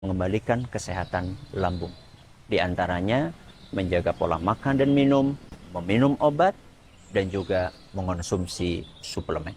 mengembalikan kesehatan lambung. Di antaranya menjaga pola makan dan minum, meminum obat, dan juga mengonsumsi suplemen.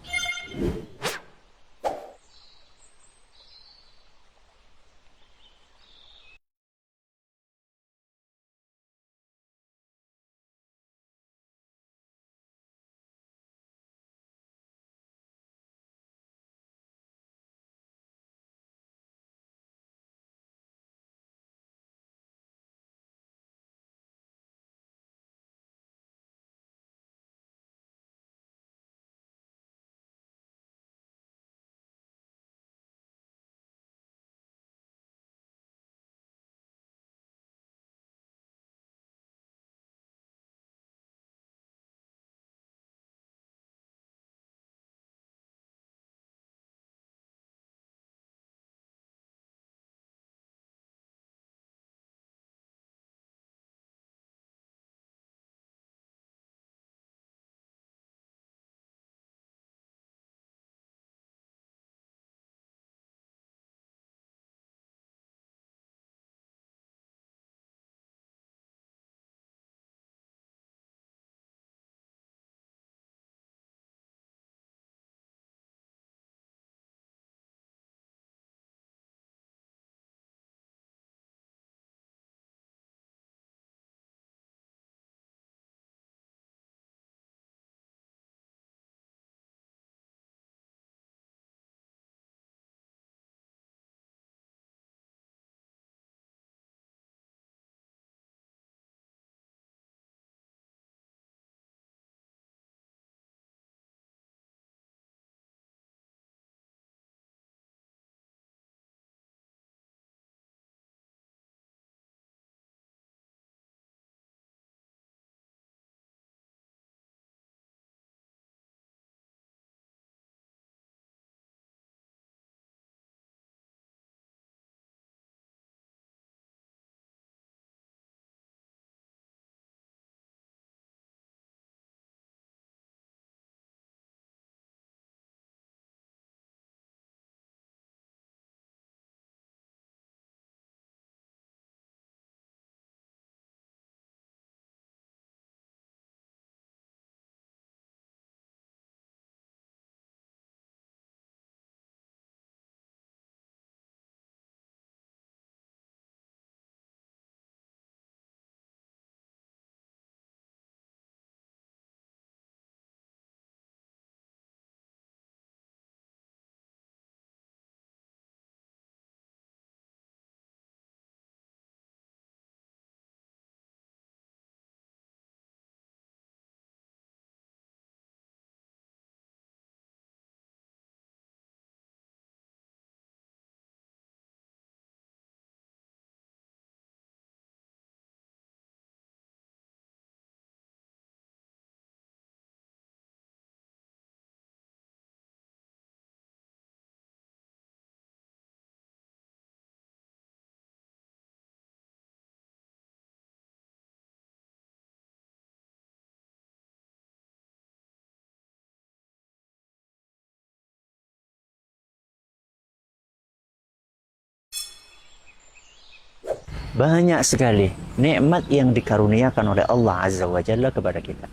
Banyak sekali nikmat yang dikaruniakan oleh Allah Azza wa Jalla kepada kita.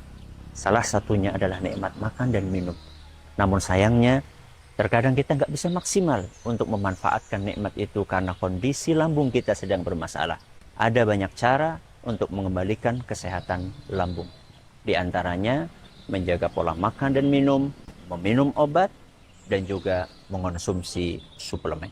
Salah satunya adalah nikmat makan dan minum. Namun sayangnya, terkadang kita nggak bisa maksimal untuk memanfaatkan nikmat itu karena kondisi lambung kita sedang bermasalah. Ada banyak cara untuk mengembalikan kesehatan lambung. Di antaranya, menjaga pola makan dan minum, meminum obat, dan juga mengonsumsi suplemen.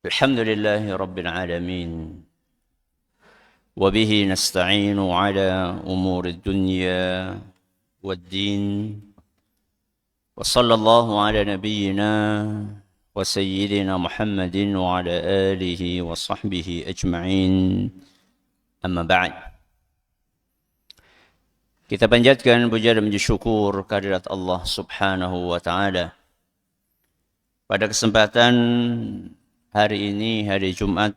الحمد لله رب العالمين وبه نستعين على أمور الدنيا والدين وصلى الله على نبينا وسيدنا محمد وعلى آله وصحبه أجمعين أما بعد. Kita panjatkan puja dan puji syukur kehadirat Allah Subhanahu wa taala. Pada kesempatan hari ini, hari Jumat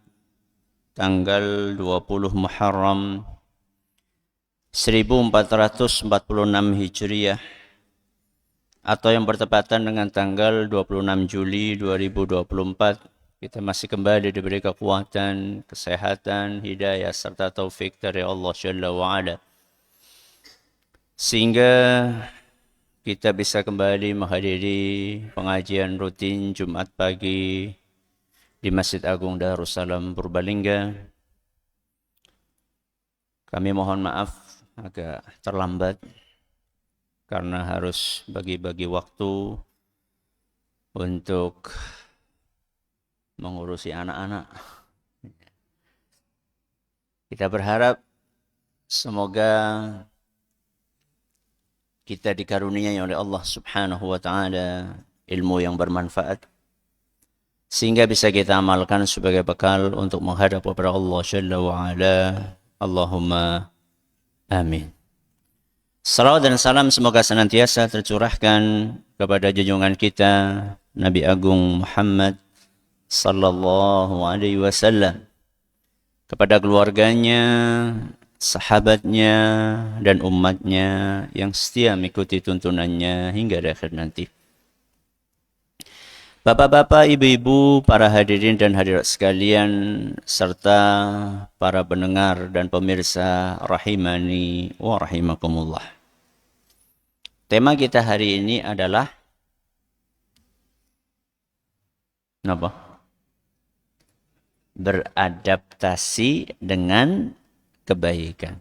tanggal 20 Muharram 1446 Hijriah atau yang bertepatan dengan tanggal 26 Juli 2024, kita masih kembali diberi kekuatan, kesehatan, hidayah serta taufik dari Allah Jalla wa Ala, sehingga kita bisa kembali menghadiri pengajian rutin Jumat pagi di Masjid Agung Darussalam Purbalingga. Kami mohon maaf agak terlambat karena harus bagi-bagi waktu untuk mengurusi anak-anak. Kita berharap semoga kita dikaruniai oleh Allah Subhanahu wa taala ilmu yang bermanfaat sehingga bisa kita amalkan sebagai bekal untuk menghadap kepada Allah Jalla wa Ala. Allahumma amin. Salawat dan salam semoga senantiasa tercurahkan kepada junjungan kita Nabi Agung Muhammad sallallahu alaihi wasallam, kepada keluarganya, sahabatnya, dan umatnya yang setia mengikuti tuntunannya hingga akhir nanti. Bapak-bapak, ibu-ibu, para hadirin dan hadirat sekalian, serta para pendengar dan pemirsa rahimani wa rahimakumullah. Tema kita hari ini adalah apa? Beradaptasi dengan kebaikan.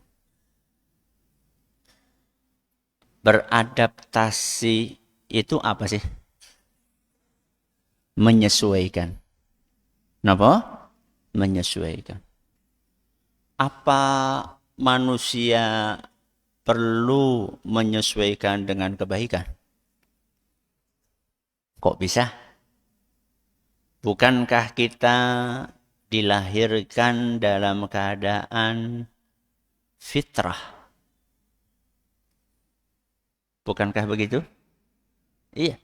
Beradaptasi itu apa sih? Menyesuaikan. Kenapa? Menyesuaikan. Apa manusia perlu menyesuaikan dengan kebaikan? Kok bisa? Bukankah kita dilahirkan dalam keadaan fitrah? Bukankah begitu? Iya.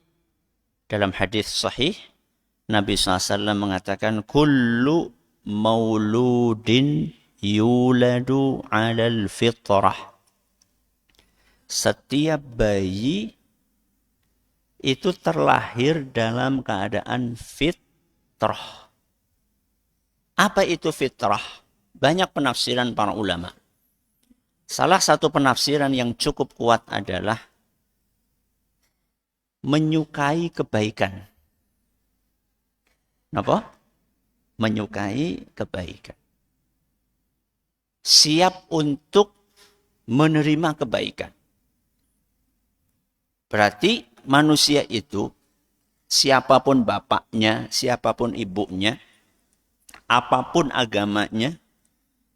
Dalam hadis sahih, Nabi SAW mengatakan, kullu mauludin yuladu alal fitrah. Setiap bayi itu terlahir dalam keadaan fitrah. Apa itu fitrah? Banyak penafsiran para ulama. Salah satu penafsiran yang cukup kuat adalah menyukai kebaikan. Apa? Menyukai kebaikan. Siap untuk menerima kebaikan. Berarti manusia itu, siapapun bapaknya, siapapun ibunya, apapun agamanya,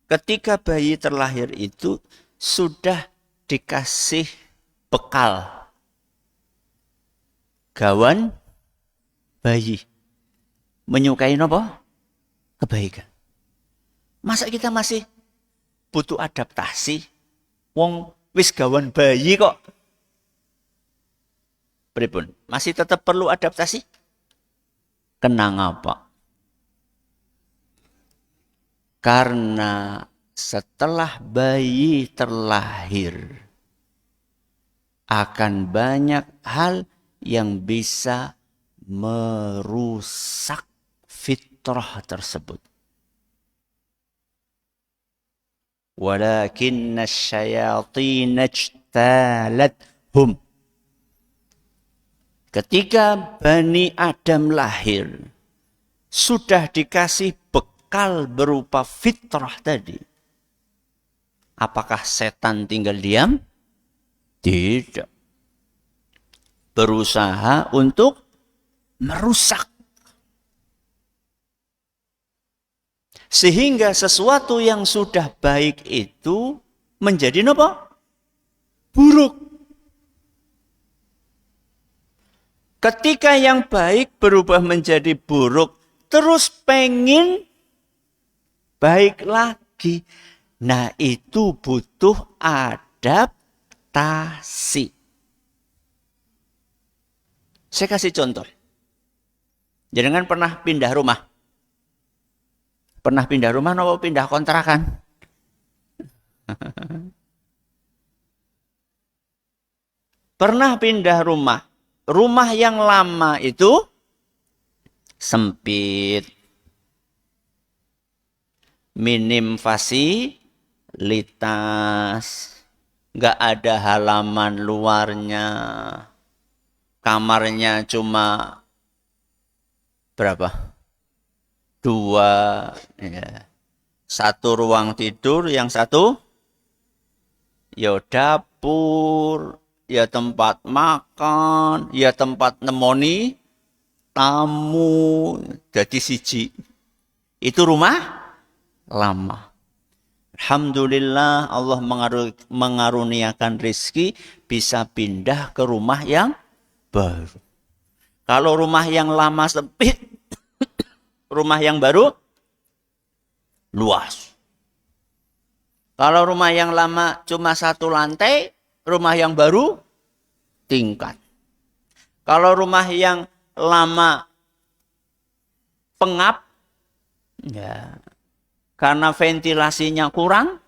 ketika bayi terlahir itu sudah dikasih bekal. Gawan bayi. Menyukai apa? Kebaikan. Masa kita masih butuh adaptasi? Wong wis gawan bayi kok. Pripun? Masih tetap perlu adaptasi? Kenang apa? Karena setelah bayi terlahir akan banyak hal yang bisa merusak fitrah tersebut. Walakinna syayatin ijtalathum. Ketika Bani Adam lahir, sudah dikasih bekal berupa fitrah tadi. Apakah setan tinggal diam? Tidak. Berusaha untuk merusak. Sehingga sesuatu yang sudah baik itu menjadi apa? Buruk. Ketika yang baik berubah menjadi buruk, terus pengen baik lagi. Nah, itu butuh adaptasi. Saya kasih contoh. Jangan pernah pindah rumah. Pernah pindah rumah atau pindah kontrakan? Pernah pindah rumah. Rumah yang lama itu sempit. Minim fasilitas. Nggak ada halaman luarnya. Kamarnya cuma berapa? 2. Ya. 1 ruang tidur, yang 1 ya dapur, ya tempat makan, ya tempat nemoni tamu. Jadi siji. Itu rumah lama. Alhamdulillah Allah mengaruniakan rezeki bisa pindah ke rumah yang baru. Kalau rumah yang lama sempit, rumah yang baru luas. Kalau rumah yang lama cuma 1 lantai, rumah yang baru tingkat. Kalau rumah yang lama pengap, ya, karena ventilasinya kurang,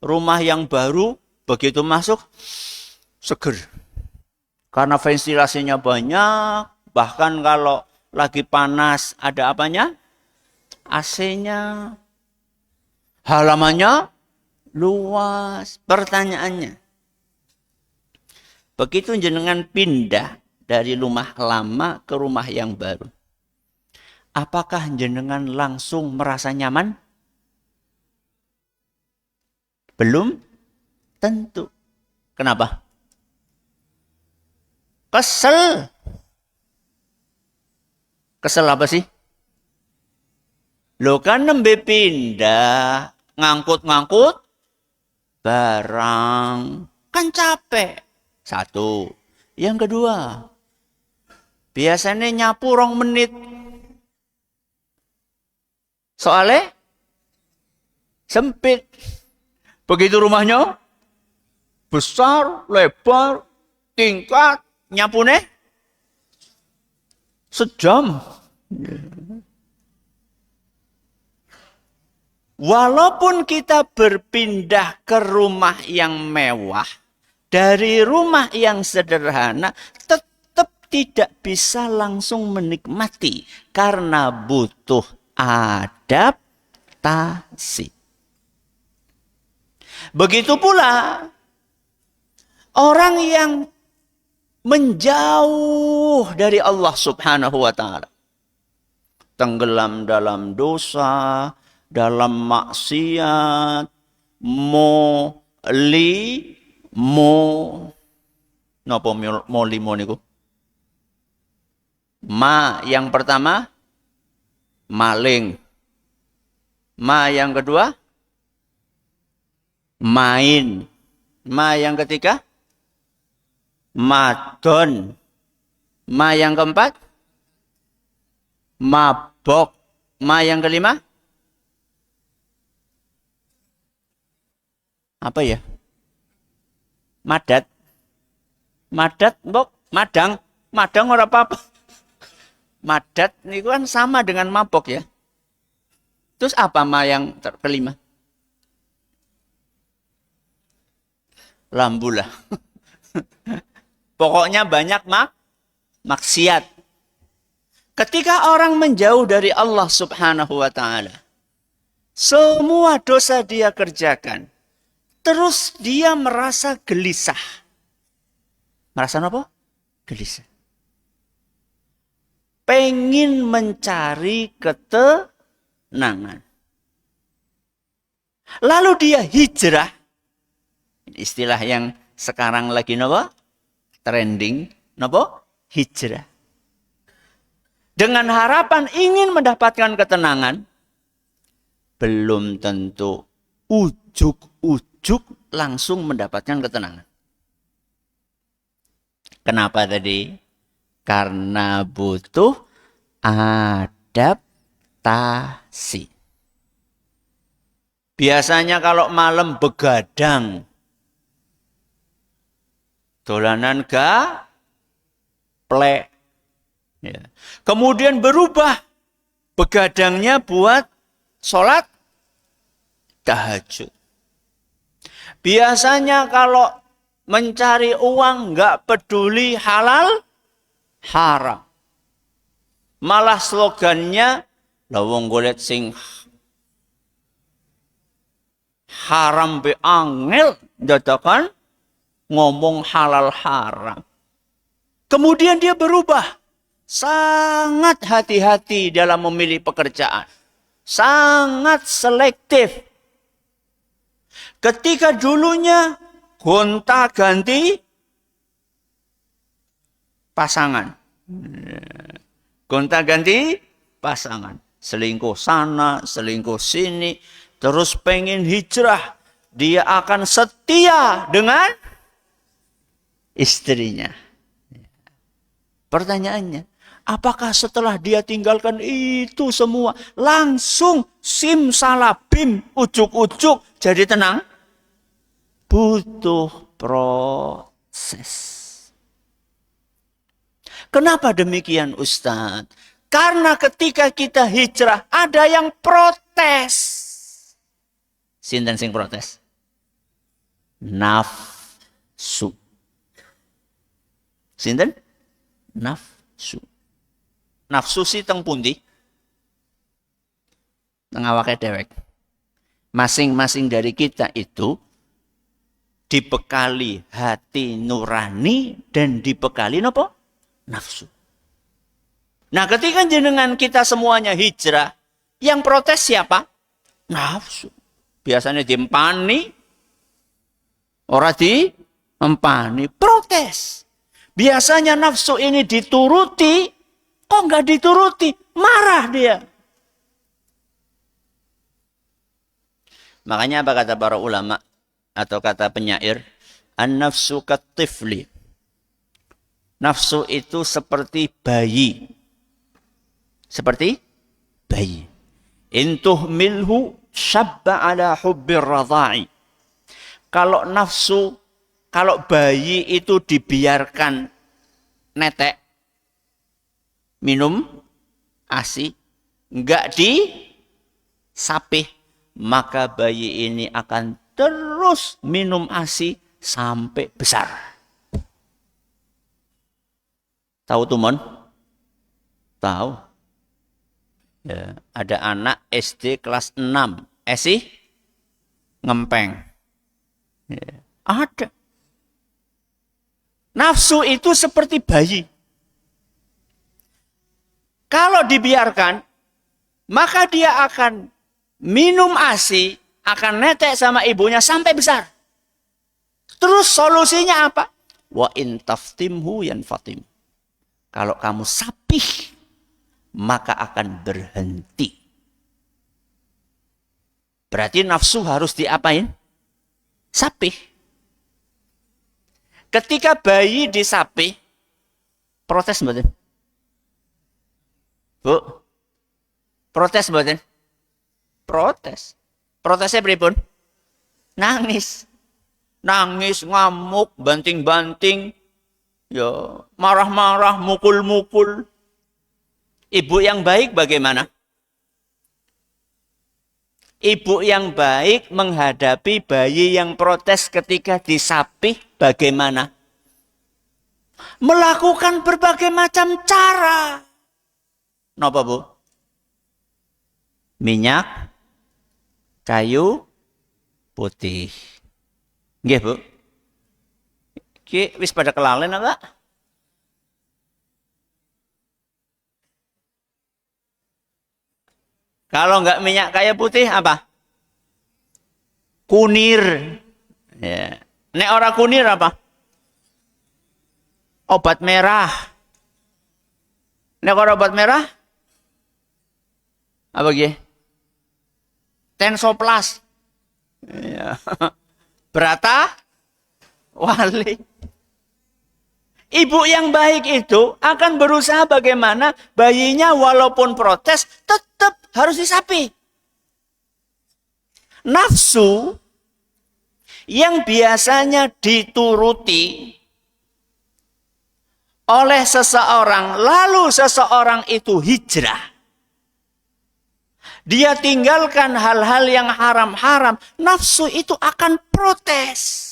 rumah yang baru begitu masuk seger. Karena ventilasinya banyak, bahkan kalau lagi panas ada apanya? AC-nya. Halamannya luas. Pertanyaannya, begitu jenengan pindah dari rumah lama ke rumah yang baru, apakah jenengan langsung merasa nyaman? Belum tentu. Kenapa? Kesel. Kesel apa sih? Lo kan nembe pindah, ngangkut-ngangkut barang. Kan capek. 1. Yang kedua, biasanya nyapu 2 menit. Soalnya sempit. Begitu rumahnya besar, lebar, tingkat, nyapune sejam. Walaupun kita berpindah ke rumah yang mewah, dari rumah yang sederhana, tetap tidak bisa langsung menikmati karena butuh adaptasi. Begitu pula orang yang menjauh dari Allah Subhanahu wa ta'ala. Tenggelam dalam dosa, dalam maksiat, napa limo niku? Ma yang pertama maling. Ma yang kedua main. Ma yang ketiga madon. Ma yang keempat mabok. Ma yang kelima apa ya? Madat. Madat, mbok, madang. Madang ora apa-apa. Madat niku kan sama dengan mabok ya. Terus apa ma yang kelima? Lambulah. Pokoknya banyak maksiat. Ketika orang menjauh dari Allah Subhanahu wa ta'ala, semua dosa dia kerjakan. Terus dia merasa gelisah. Merasa apa? Gelisah. Pengen mencari ketenangan. Lalu dia hijrah. Istilah yang sekarang lagi apa? Trending. Apa? Hijrah. Dengan harapan ingin mendapatkan ketenangan. belum tentu ujuk-ujuk langsung mendapatkan ketenangan. Kenapa tadi? Karena butuh adaptasi. Biasanya kalau malam begadang, dolanan gaplek. Ya. Kemudian berubah, begadangnya buat sholat tahajud. Biasanya kalau mencari uang nggak peduli halal, haram. Malah slogannya, lawang golet sing haram be angel, dadakan ngomong halal haram. Kemudian dia berubah. Sangat hati-hati dalam memilih pekerjaan. Sangat selektif. Ketika dulunya gonta-ganti pasangan. Gonta-ganti pasangan. Selingkuh sana, selingkuh sini. Terus pengen hijrah. Dia akan setia dengan istrinya. Pertanyaannya, apakah setelah dia tinggalkan itu semua, langsung simsalabim, ujuk-ujuk, jadi tenang? Butuh proses. Kenapa demikian Ustadz? Karena ketika kita hijrah, ada yang protes. Sinten sing protes? Nafsu. Sinten? Nafsu. Nafsu si teng pundi? Teng awake dewek. Masing-masing dari kita itu dibekali hati nurani dan dibekali napa? Nafsu. Nah, ketika jenengan kita semuanya hijrah, yang protes siapa? Nafsu. Biasanya diempani, ora diempani, protes. Biasanya nafsu ini dituruti, kok nggak dituruti? Marah dia. Makanya apa kata para ulama atau kata penyair? An-nafsu katifli. Nafsu itu seperti bayi. Seperti bayi. Intuh milhu syabba ala hubbir radha'i. Kalau nafsu, kalau bayi itu dibiarkan netek, minum ASI, enggak disapih, maka bayi ini akan terus minum ASI sampai besar. Tahu Tumon? Tahu. Ya, ada anak SD kelas 6, ASI ngempeng. Ya, ada. Nafsu itu seperti bayi. Kalau dibiarkan, maka dia akan minum ASI, akan netek sama ibunya sampai besar. Terus solusinya apa? Wa in taftimhu yanfatim. Kalau kamu sapih, maka akan berhenti. Berarti nafsu harus diapain? Sapih. Ketika bayi disapih, protes mboten? Bu, protes mboten? Protes. Protesnya pripun? Nangis. Nangis, ngamuk, banting-banting. Ya, marah-marah, mukul-mukul. Ibu yang baik bagaimana? Ibu yang baik menghadapi bayi yang protes ketika disapih bagaimana? Melakukan berbagai macam cara. Napa Bu? Minyak, kayu putih. Nggih Bu? Ki wis pada kelalen apa? Kalau enggak minyak kayu putih apa? Kunir. Ya. Nek ora kunir apa? Obat merah. Nek ora obat merah? Apa nggih? Tensoplas. Ya. Berata wali. Ibu yang baik itu akan berusaha bagaimana bayinya walaupun protes tetap harus disapi. Nafsu yang biasanya dituruti oleh seseorang, lalu seseorang itu hijrah. Dia tinggalkan hal-hal yang haram-haram, nafsu itu akan protes.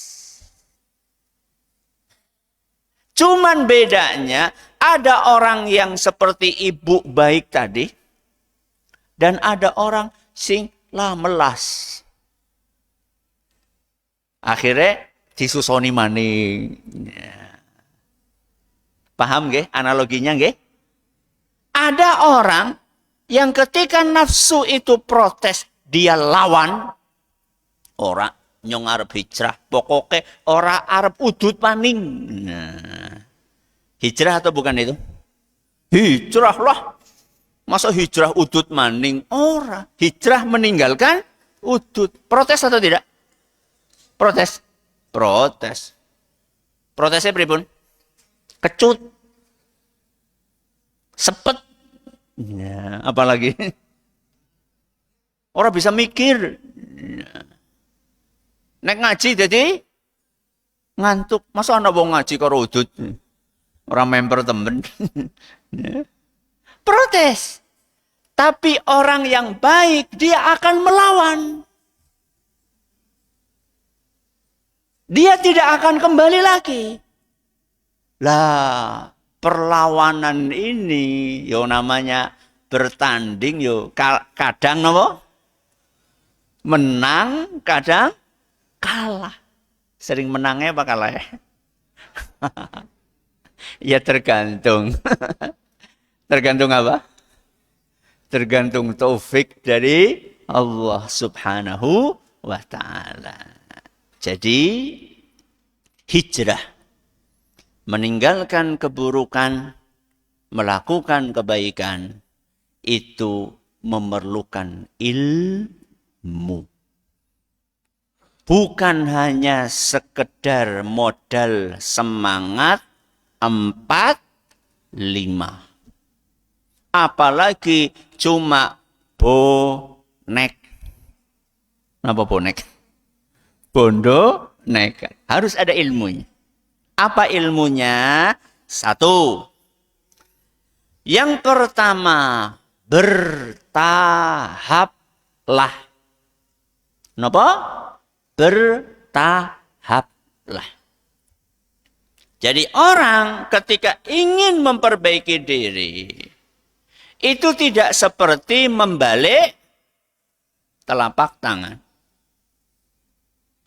Cuman bedanya ada orang yang seperti ibu baik tadi dan ada orang sing lah melas. Akhirnya disusoni maning. Paham nggih analoginya nggih? Ada orang yang ketika nafsu itu protes, dia lawan. Ora nyong arep hijrah, pokoknya ora arep udut maning. Nah, hijrah atau bukan itu? Hijrah lah. Masa hijrah udut maning? Ora. Hijrah meninggalkan udut. Protes atau tidak? Protes. Protes. Protesnya pripun? Kecut. Sepet. Ya, apalagi? Orang bisa mikir. Nek ngaji jadi ngantuk. Masa anak wong ngaji karo udut? Orang member temen. Protes. Tapi orang yang baik dia akan melawan. Dia tidak akan kembali lagi. Lah, perlawanan ini yo namanya bertanding yo kadang apa? Menang, kadang kalah. Sering menangnya apa kalah ya? Ya tergantung. Tergantung apa? Tergantung taufik dari Allah Subhanahu wa ta'ala. Jadi hijrah, meninggalkan keburukan, melakukan kebaikan, itu memerlukan ilmu. Bukan hanya sekedar modal semangat 4, 5. Apalagi cuma bonek. Apa bonek? Bondo nekat. Harus ada ilmunya. Apa ilmunya? 1. Yang pertama, bertahaplah. Napa? Bertahaplah. Jadi orang ketika ingin memperbaiki diri, itu tidak seperti membalik telapak tangan.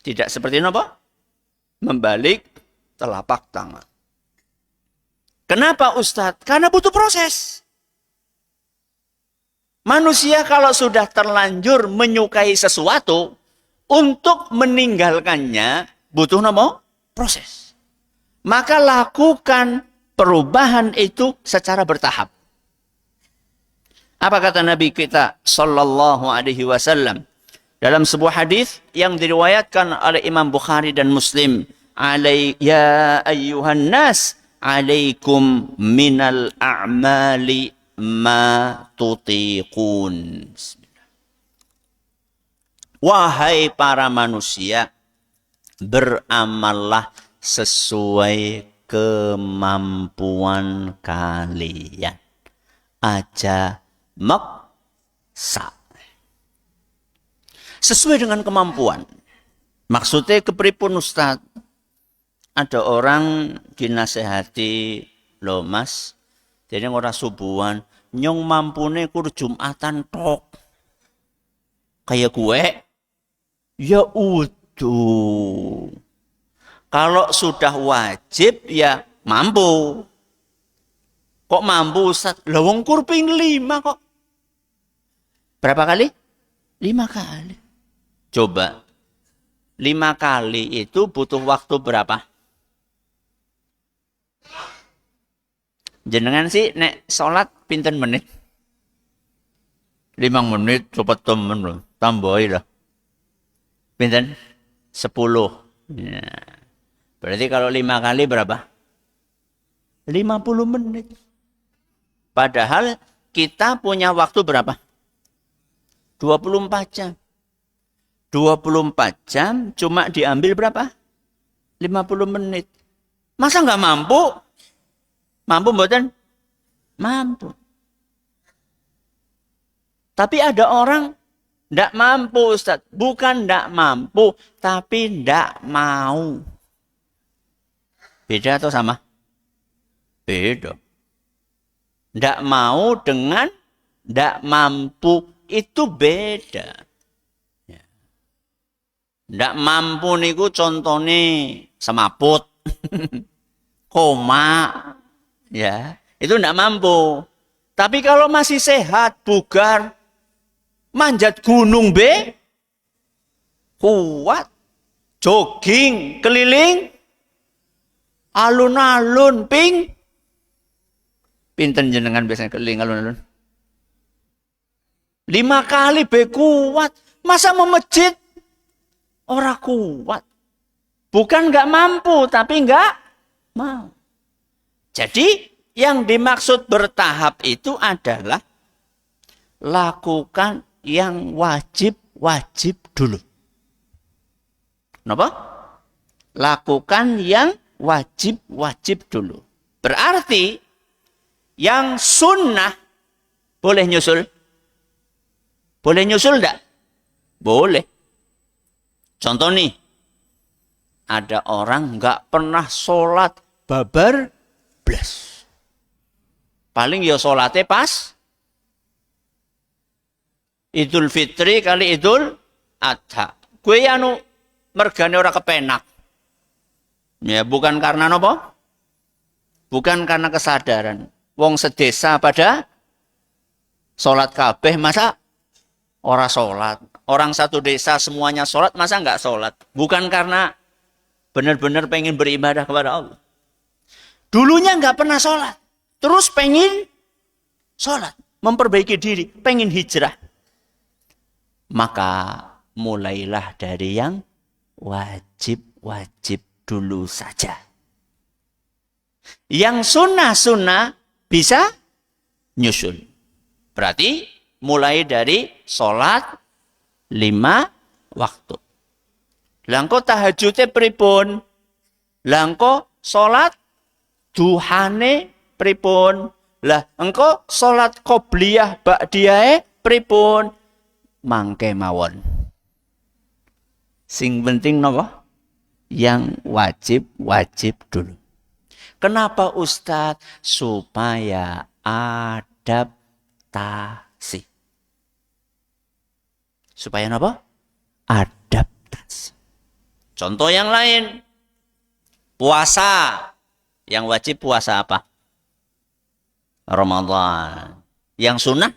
Tidak seperti apa? Membalik telapak tangan. Kenapa Ustadz? Karena butuh proses. Manusia kalau sudah terlanjur menyukai sesuatu, untuk meninggalkannya butuh apa? Proses. Maka lakukan perubahan itu secara bertahap. Apa kata Nabi kita sallallahu alaihi wasallam? Dalam sebuah hadis yang diriwayatkan oleh Imam Bukhari dan Muslim, ya ayyuhan nas, alaikum minal a'mali ma tutiqun. Wahai para manusia, beramallah sesuai kemampuan kalian. Aja maksa. Sesuai dengan kemampuan. Maksudnya kepripun Ustaz? Ada orang dinasehati, loh mas, jadi orang subuhan, nyong mampune kur Jumatan tok. Kayak gue, ya udah. Kalau sudah wajib, ya mampu. Kok mampu Ustaz? Lawang kurping 5 kok. Berapa kali? 5 kali. Coba, 5 kali itu butuh waktu berapa? Jenengan sih nek sholat pinten menit? menit cepet temen loh. Tambahi lah. Pinten? 10. Ya. Berarti kalau 5 kali berapa? 50 menit. Padahal kita punya waktu berapa? 24 jam. 24 jam cuma diambil berapa? 50 menit. Masa nggak mampu? Mampu mboten? Mampu. Tapi ada orang tidak mampu, Ustaz. Bukan tidak mampu, tapi tidak mau. Beda atau sama? Beda. Tidak mau dengan tidak mampu itu beda. Tidak mampu niku contohnya semaput, koma, ya itu tidak mampu. Tapi kalau masih sehat, bugar, manjat gunung kuat, jogging keliling, alun-alun pinten jenengan biasanya keliling alun-alun? 5 kali kuat, masa mau masjid? Orang kuat. Bukan nggak mampu, tapi nggak mau. Jadi yang dimaksud bertahap itu adalah lakukan yang wajib dulu. Kenapa? Lakukan yang wajib dulu. Berarti yang sunnah boleh nyusul? Boleh nyusul enggak? Boleh. Contoh nih, ada orang nggak pernah sholat babar blas. Paling ya sholatnya pas Idul Fitri kali Idul Adha. Gue anu mergane ora kepenak. Ya bukan karena apa? Bukan karena kesadaran. Wong sedesa pada sholat kabeh masa ora sholat. Orang satu desa semuanya sholat, masa nggak sholat? Bukan karena benar-benar pengen beribadah kepada Allah. Dulunya nggak pernah sholat. Terus pengen sholat. Memperbaiki diri. Pengen hijrah. Maka mulailah dari yang wajib dulu saja. Yang sunnah bisa nyusul. Berarti mulai dari sholat 5 waktu. Langko tahajudnya pripun? Langko sholat duhane pripun? Lah engko sholat qobliyah ba'diyae pripun? Mangke mawon. Sing penting napa? Yang wajib dulu. Kenapa Ustadz? Supaya adaptasi. Supaya apa? Adaptasi. Contoh yang lain. Puasa. Yang wajib puasa apa? Ramadan. Yang sunnah?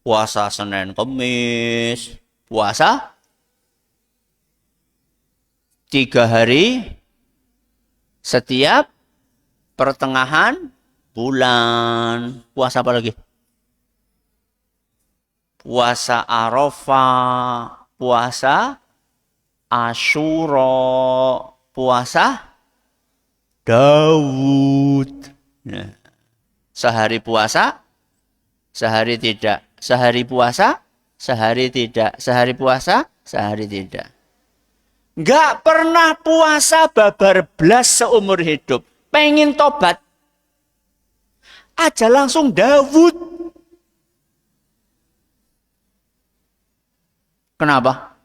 Puasa Senin Kamis. Puasa 3 hari setiap pertengahan bulan. Puasa apa lagi? Puasa Arafah, puasa Asyura, puasa Daud. Ya. Sehari puasa, sehari tidak. Sehari puasa, sehari tidak. Sehari puasa, sehari tidak. Nggak pernah puasa babar blas seumur hidup. Pengen tobat. Aja langsung Daud. Kenapa?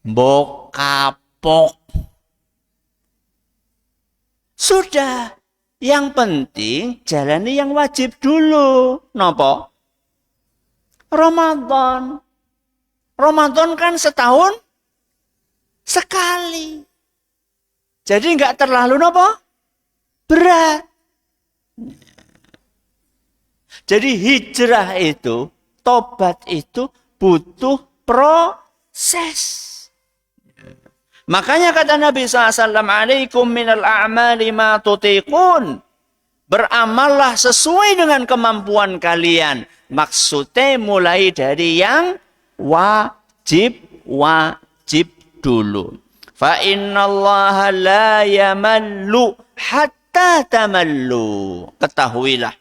Mbok kapok. Sudah. Yang penting jalani yang wajib dulu. Napa? Ramadan. Ramadan kan setahun sekali. Jadi nggak terlalu napa? Berat. Jadi hijrah itu, tobat itu butuh proses. Makanya kata Nabi SAW, alaikum minal a'mali ma tutiqun. Beramallah sesuai dengan kemampuan kalian. Maksudnya mulai dari yang wajib dulu. Fa innallaha la yamallu hatta tamallu. Ketahuilah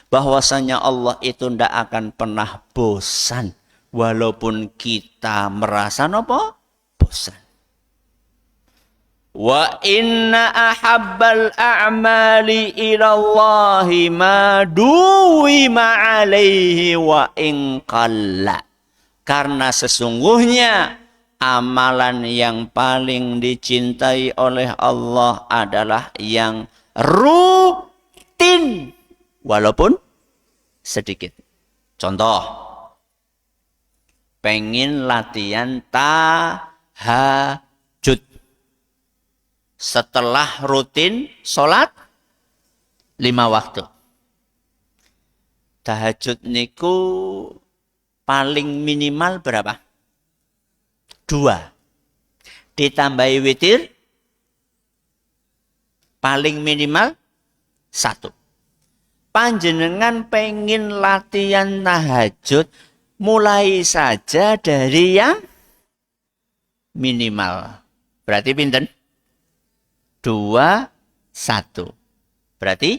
bahwasanya Allah itu tidak akan pernah bosan walaupun kita merasa apa? Bosan. Wa inna ahabbal a'mali ilallahi ma duwima alaihi wa in qalla. Karena sesungguhnya amalan yang paling dicintai oleh Allah adalah yang rutin walaupun sedikit. Contoh, pengen latihan tahajud. Setelah rutin sholat 5 waktu. Tahajud niku paling minimal berapa? 2. Ditambahi witir paling minimal 1. Panjenengan pengen latihan tahajud, mulai saja dari yang minimal. Berarti pinten? 2, 1. Berarti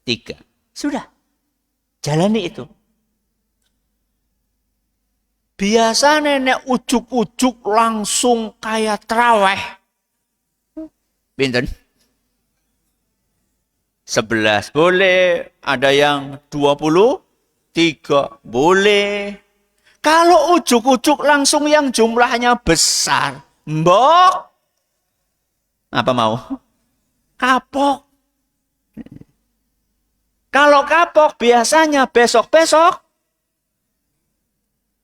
3. Sudah. Jalani itu. Biasa nenek ujuk-ujuk langsung kayak terawih. Pinten? 11 boleh. Ada yang 23 boleh. Kalau ujuk-ujuk langsung yang jumlahnya besar. Mbok. Apa mau? Kapok. Kalau kapok biasanya besok-besok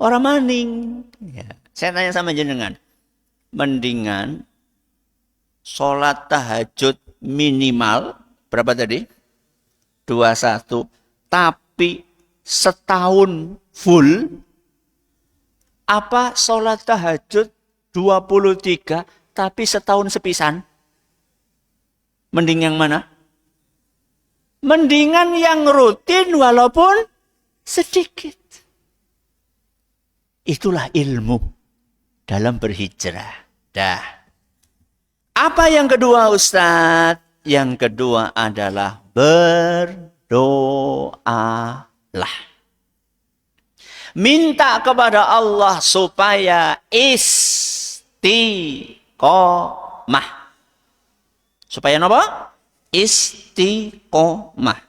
orang maning. Ya. Saya tanya sama jenengan. Mendingan sholat tahajud minimal berapa tadi? 21. Tapi setahun full. Apa sholat tahajud 23 tapi setahun sepisan? Mending yang mana? Mendingan yang rutin walaupun sedikit. Itulah ilmu dalam berhijrah. Dah. Apa yang kedua Ustadz? Yang kedua adalah berdoalah. Minta kepada Allah supaya istiqomah. Supaya apa? Istiqomah.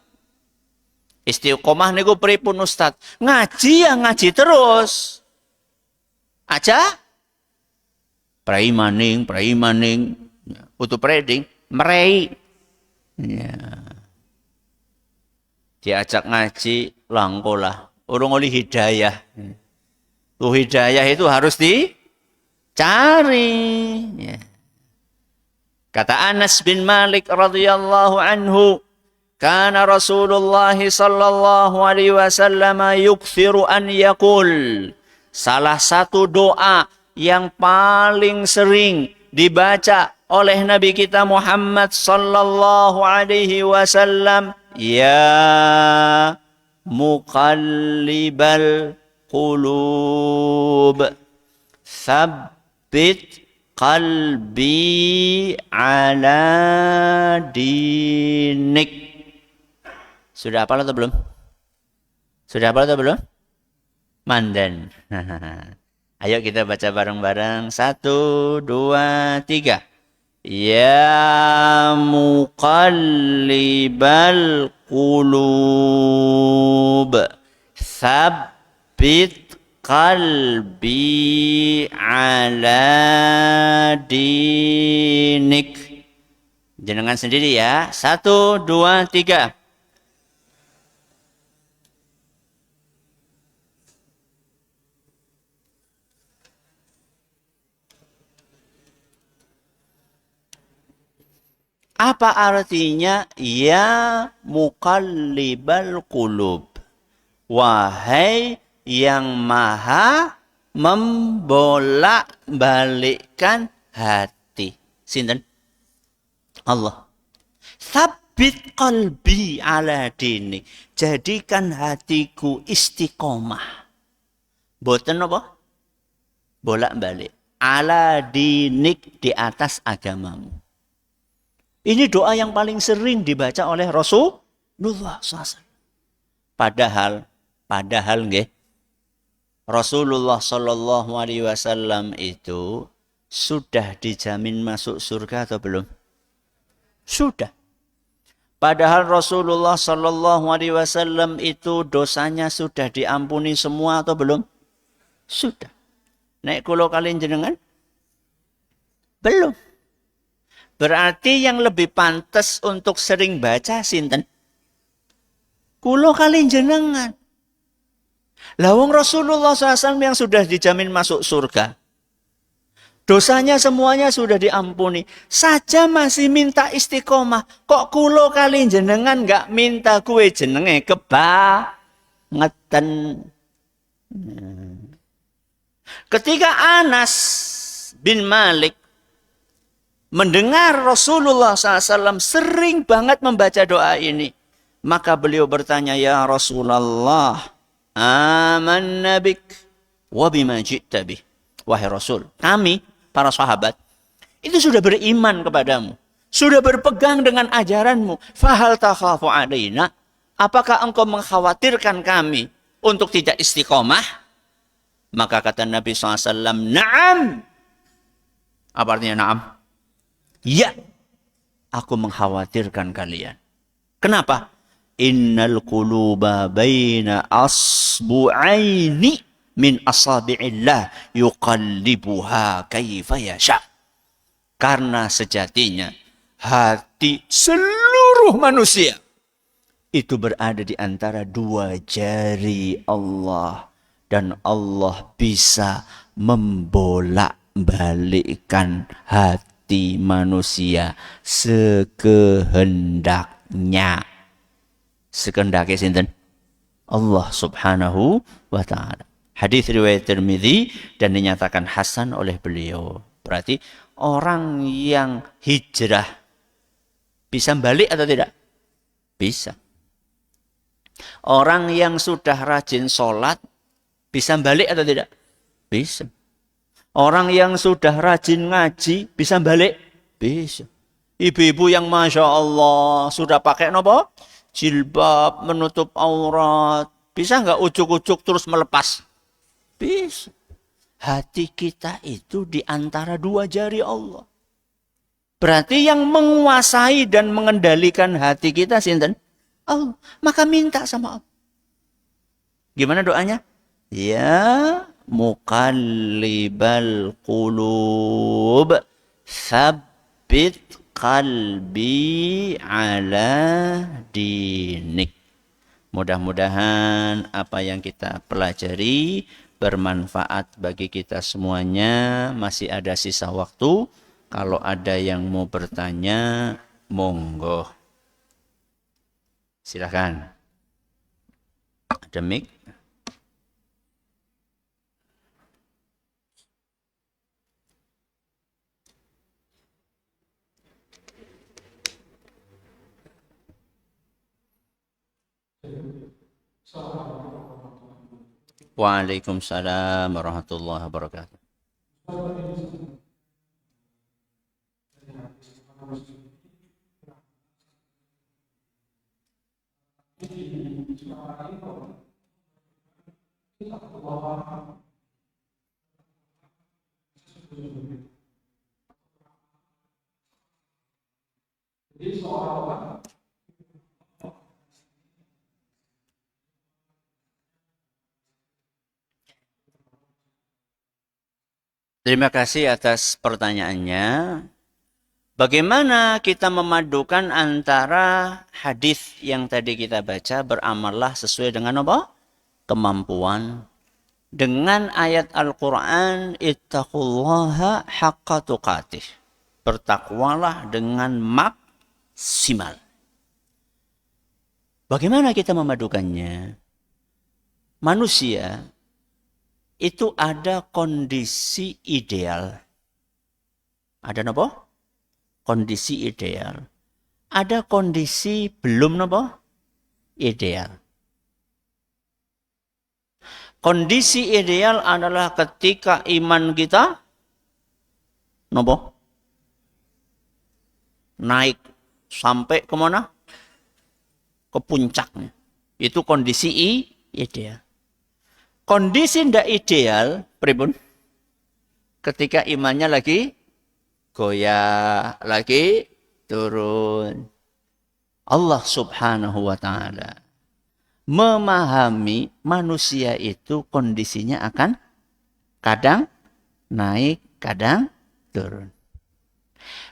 Istiqomah niku pripun Ustaz? Ngaji ya ngaji terus. Aja prai maning. Butuh preding, merei. Ya. Diajak ngaji langkolah. Urung oleh hidayah. Tuh hidayah itu harus dicari. Ya. Kata Anas bin Malik radhiyallahu anhu, kana Rasulullah sallallahu alaihi wasallam yukthiru an yaqul. Salah satu doa yang paling sering dibaca oleh Nabi kita Muhammad sallallahu alaihi wasallam, ya muqallibal qulub, tsabbit qalbi ala dinik. Sudah hafal atau belum? Sudah hafal atau belum? Mandan. Ayo kita baca bareng-bareng. 1, 2, 3. Ya muqallibal qulub, tsabbit qalbi ala dinik. Jenengan sendiri ya. 1, 2, 3. Apa artinya ya muqallibal qulub? Wahai yang maha membolak-balikkan hati. Sinten? Allah. Tsabbit Sabbit qalbi ala dinik. Jadikan hatiku istiqomah. Boten apa? Bolak-balik. Ala dinik, di atas agamamu. Ini doa yang paling sering dibaca oleh Rasulullah SAW. Padahal nggih, Rasulullah Shallallahu Alaihi Wasallam itu sudah dijamin masuk surga atau belum? Sudah. Padahal Rasulullah Shallallahu Alaihi Wasallam itu dosanya sudah diampuni semua atau belum? Sudah. Nek kulo kalian jenengan? Belum. Berarti yang lebih pantas untuk sering baca sinten? Kulo kalian jenengan. Lawang Rasulullah SAW yang sudah dijamin masuk surga. Dosanya semuanya sudah diampuni. Saja masih minta istiqomah. Kok kulo kali jenengan gak minta kue jenenge kebangetan. Ketika Anas bin Malik mendengar Rasulullah SAW sering banget membaca doa ini. Maka beliau bertanya, ya Rasulullah, amanna bik wa bima ji'ta bih. Wahai Rasul, kami para sahabat itu sudah beriman kepadamu, sudah berpegang dengan ajaranmu. Fahal takhafu alaina, apakah engkau mengkhawatirkan kami untuk tidak istiqomah? Maka kata Nabi SAW, na'am. Apa artinya na'am? Ya, aku mengkhawatirkan kalian. Kenapa? Innal quluba baina asbu'aini min asabi'illah yuqallibuha kaifa yasha. Karena sejatinya hati seluruh manusia itu berada di antara dua jari Allah. Dan Allah bisa membolak-balikkan hati manusia sekehendaknya. Sekehendaknya sinten? Allah Subhanahu wa ta'ala. Hadis riwayat Tirmidzi dan dinyatakan hasan oleh beliau. Berarti orang yang hijrah bisa balik atau tidak? Bisa. Orang yang sudah rajin sholat bisa balik atau tidak? Bisa. Orang yang sudah rajin ngaji bisa balik? Bisa. Ibu-ibu yang Masya Allah sudah pakai apa? Jilbab, menutup aurat. Bisa nggak ujuk-ujuk terus melepas? Bisa. Hati kita itu di antara dua jari Allah. Berarti yang menguasai dan mengendalikan hati kita sinten? Allah. Maka minta sama Allah. Gimana doanya? Ya muqallibal qulub, tsabbit qalbi ala dinik. Mudah-mudahan apa yang kita pelajari bermanfaat bagi kita semuanya. Masih ada sisa waktu. Kalau ada yang mau bertanya, monggo. Silakan. Ada mic. Waalaikumsalam warahmatullahi wabarakatuh. Terima kasih atas pertanyaannya. Bagaimana kita memadukan antara hadis yang tadi kita baca, beramallah sesuai dengan apa? Kemampuan. Dengan ayat Al-Quran, ittaqullaha haqqa tuqatih. Bertakwalah dengan maksimal. Bagaimana kita memadukannya? Manusia itu ada kondisi ideal. Ada apa? Kondisi ideal. ada kondisi belum napa? Ideal. Kondisi ideal adalah ketika iman kita napa? Naik sampai kemana? Ke puncaknya. Itu kondisi ideal. Kondisi tidak ideal, pripun? Ketika imannya lagi goyah, lagi turun. Allah Subhanahu wa taala memahami manusia itu kondisinya akan kadang naik, kadang turun.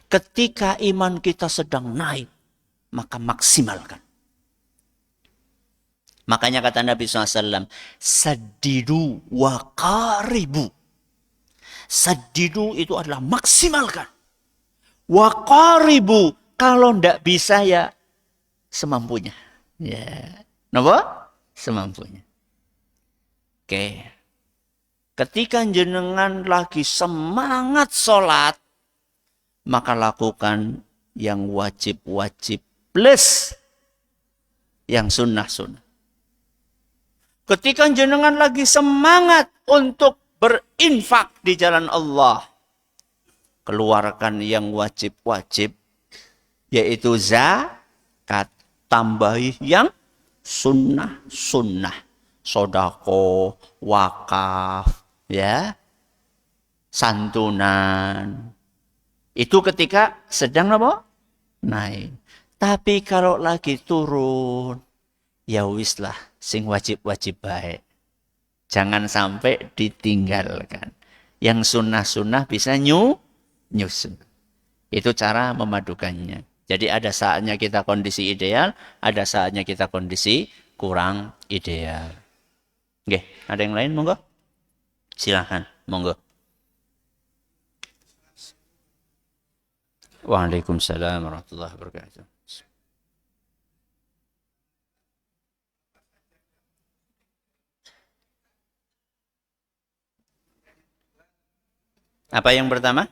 Ketika iman kita sedang naik, maka maksimalkan. Makanya kata Nabi SAW, saddidu wa qaribu. Saddidu itu adalah maksimalkan. Wa qaribu, kalau tidak bisa ya semampunya. Ya, kenapa? Semampunya. Oke. Ketika jenengan lagi semangat sholat, maka lakukan yang wajib-wajib plus yang sunnah-sunnah. Ketika jenengan lagi semangat untuk berinfak di jalan Allah, keluarkan yang wajib-wajib, yaitu zakat, tambahi yang sunnah-sunnah, sodako, wakaf, ya, santunan. Itu ketika sedang apa? Naik. Tapi kalau lagi turun, ya wis lah, sing wajib-wajib baik. Jangan sampai ditinggalkan. Yang sunnah-sunnah bisa nyusun. Itu cara memadukannya. Jadi ada saatnya kita kondisi ideal, ada saatnya kita kondisi kurang ideal. Oke, ada yang lain monggo? Silahkan, monggo. Waalaikumsalam warahmatullahi wabarakatuh. Apa yang pertama?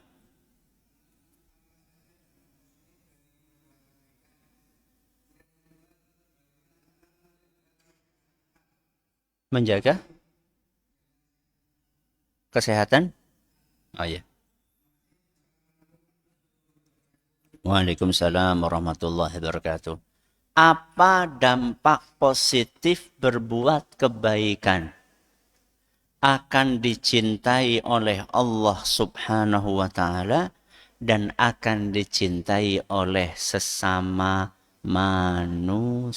Menjaga kesehatan? Oh ya. Waalaikumsalam warahmatullahi wabarakatuh. Apa dampak positif berbuat kebaikan? Akan dicintai oleh Allah Subhanahu wa taala dan akan dicintai oleh sesama manusia.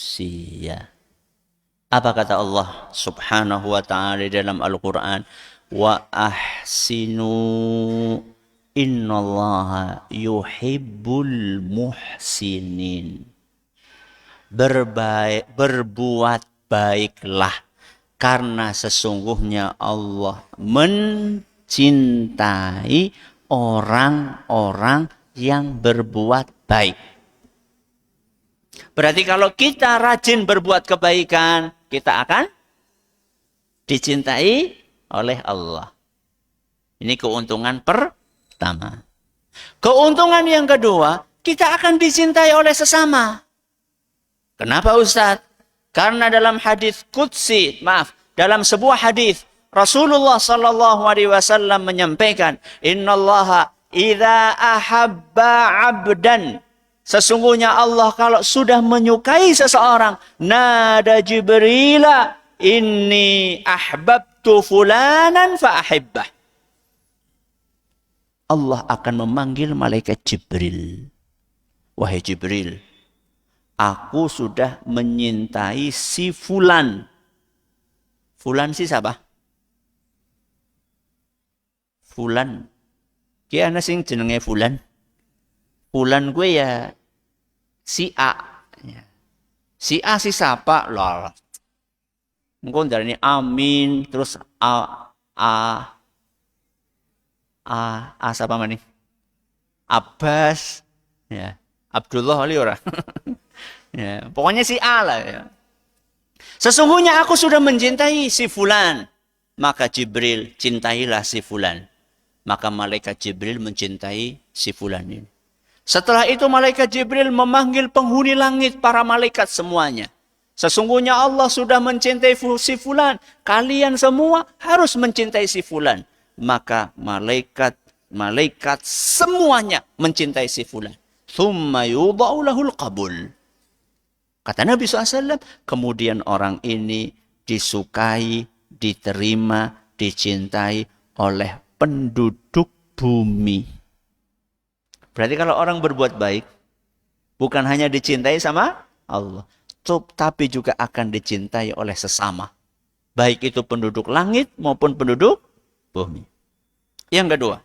Apa kata Allah Subhanahu wa taala dalam Al-Qur'an? Wa ahsinu innallaha yuhibbul muhsinin. Berbuat baiklah, karena sesungguhnya Allah mencintai orang-orang yang berbuat baik. Berarti kalau kita rajin berbuat kebaikan, kita akan dicintai oleh Allah. Ini keuntungan pertama. Keuntungan yang kedua, kita akan dicintai oleh sesama. Kenapa Ustaz? Karena dalam hadis qudsi, dalam sebuah hadis Rasulullah sallallahu alaihi wasallam menyampaikan, "Innallaha idza ahabba 'abdan." Sesungguhnya Allah kalau sudah menyukai seseorang, nada Jibrila, "Inni ahbabtu fulanan fa ahibbah." Allah akan memanggil malaikat Jibril. Wahai Jibril, aku sudah menyintai si fulan. Fulan si siapa? Fulan. Ki ana sing jenenge Fulan. Fulan gue ya si A. Si A si siapa? Lah. Engko ndarani Amin terus A siapa maning? Abbas. Ya. Abdullah ali ora. Ya, pokoknya si A lah ya. Sesungguhnya aku sudah mencintai si fulan. Maka Jibril, cintailah si fulan. Maka malaikat Jibril mencintai si fulan ini. Setelah itu malaikat Jibril memanggil penghuni langit, para malaikat semuanya. Sesungguhnya Allah sudah mencintai si fulan. Kalian semua harus mencintai si fulan. Maka malaikat semuanya mencintai si fulan. Thumma yudha'u lahul qabul. Kata Nabi SAW, kemudian orang ini disukai, diterima, dicintai oleh penduduk bumi. Berarti kalau orang berbuat baik, bukan hanya dicintai sama Allah, tapi juga akan dicintai oleh sesama. Baik itu penduduk langit maupun penduduk bumi. Yang kedua,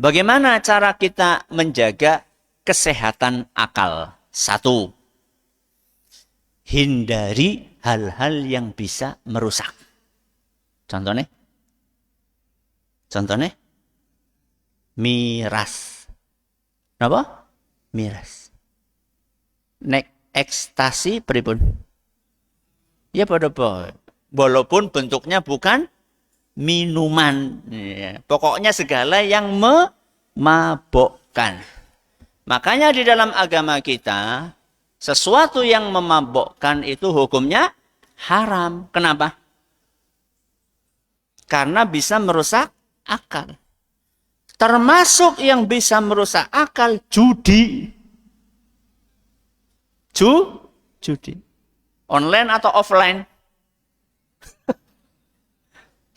bagaimana cara kita menjaga kesehatan akal? 1. Hindari hal-hal yang bisa merusak. Contohnya? Miras. Apa? Miras. Nek ekstasi pripun? Ya pada walaupun bentuknya bukan minuman. Ya, pokoknya segala yang memabukkan. Makanya di dalam agama kita, sesuatu yang memabukkan itu hukumnya haram. Kenapa? Karena bisa merusak akal. Termasuk yang bisa merusak akal, judi. Judi. Online atau offline?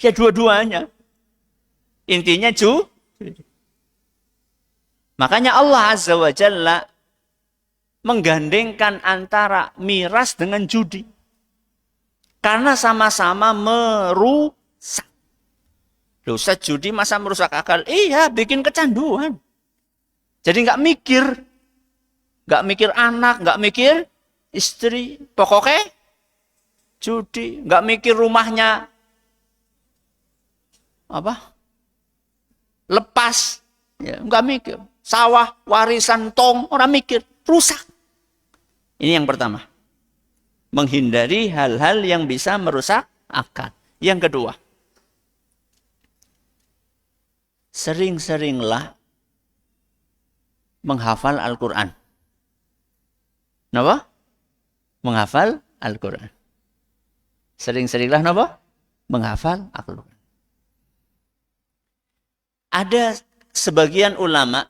Ya dua-duanya. Intinya judi. Makanya Allah Azza wa Jalla menggandengkan antara miras dengan judi. Karena sama-sama merusak. Dosa judi masa merusak akal? Iya, bikin kecanduan. Jadi nggak mikir anak, nggak mikir istri. Pokoknya judi, nggak mikir rumahnya lepas, ya, nggak mikir. Sawah, warisan, tong, orang mikir, rusak. Ini yang pertama. Menghindari hal-hal yang bisa merusak akal. Yang kedua, sering-seringlah menghafal Al-Quran. Kenapa? Menghafal Al-Quran. Sering-seringlah kenapa? Menghafal Al-Quran. Ada sebagian ulama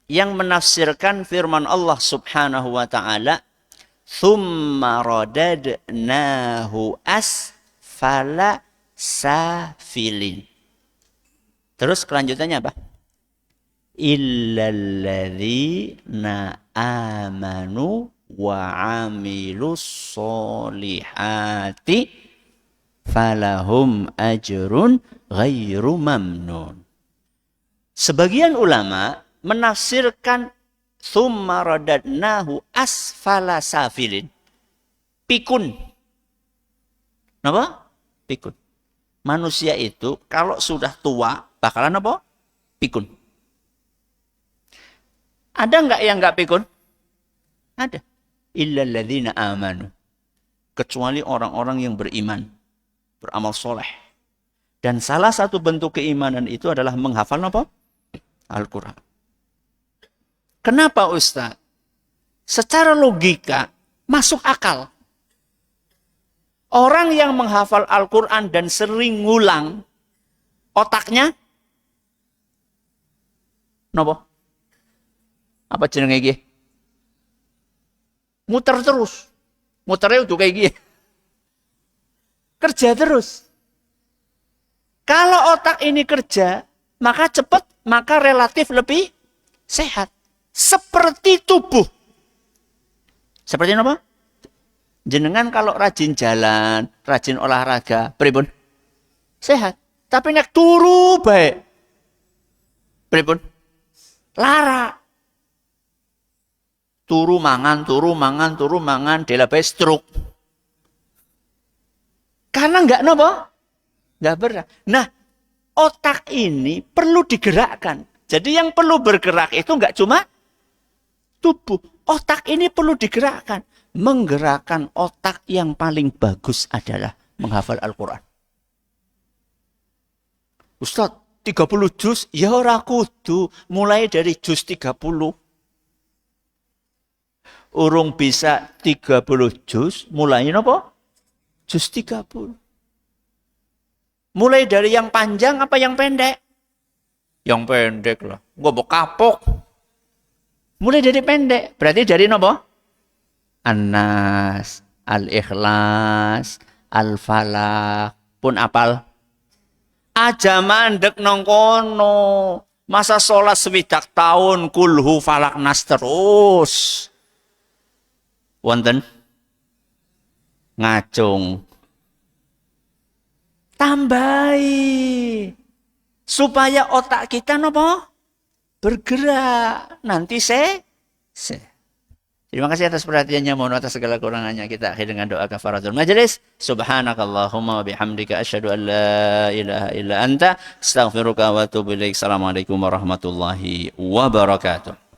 yang menafsirkan firman Allah Subhanahu wa taala, "Tsumma radadnahu asfala safilin." Terus kelanjutannya apa? Illalladzina amanu wa amilus solihati falahum ajrun ghairu mamnun. Sebagian ulama menafsirkan tsumma radadnahu asfala safilin. Pikun. Apa? Pikun. Manusia itu kalau sudah tua bakalan apa? Pikun. Ada enggak yang enggak pikun? Ada. Illalladzina amanu. Kecuali orang-orang yang beriman, beramal soleh. Dan salah satu bentuk keimanan itu adalah menghafal apa? Al-Quran. Kenapa Ustaz? Secara logika masuk akal. Orang yang menghafal Al-Quran dan sering ngulang, otaknya napa? Apa jenenge iki? Muter terus. Muternya udah kayak gini. Kerja terus. Kalau otak ini kerja, maka cepat, maka relatif lebih sehat. Seperti tubuh. Seperti apa? Jenengan kalau rajin jalan, rajin olahraga, pripun? Sehat. Tapi nek turu baik. Pripun? Lara. Turu mangan, delabe stroke. Karena enggak napa? Enggak berat. Nah, otak ini perlu digerakkan. Jadi yang perlu bergerak itu enggak cuma tubuh. Otak ini perlu digerakkan. Menggerakkan otak yang paling bagus adalah menghafal Al-Quran. Ustaz, 30 juz, ya ora kudu. Mulai dari juz 30. Urung bisa 30 juz, mulai apa? Juz 30. Mulai dari yang panjang apa yang pendek? Yang pendek lah. Nggak mau kapok. Mulai dari pendek. Berarti dari apa? An-Nas, Al-Ikhlas, Al-Falaq. Pun apal? Aja mandek nongkono. Masa sholat sewidak tahun kulhu falak nas terus. Wonten ngacung. Tambahi supaya otak kita nopo bergerak. Nanti Terima kasih atas perhatiannya. Mohon atas segala kurangannya. Kita akhiri dengan doa kafaratul majelis. Subhanakallahumma wa bihamdika asyhadu an la ilaha illa anta astaghfiruka wa atubu ilaik. Assalamualaikum warahmatullahi wabarakatuh.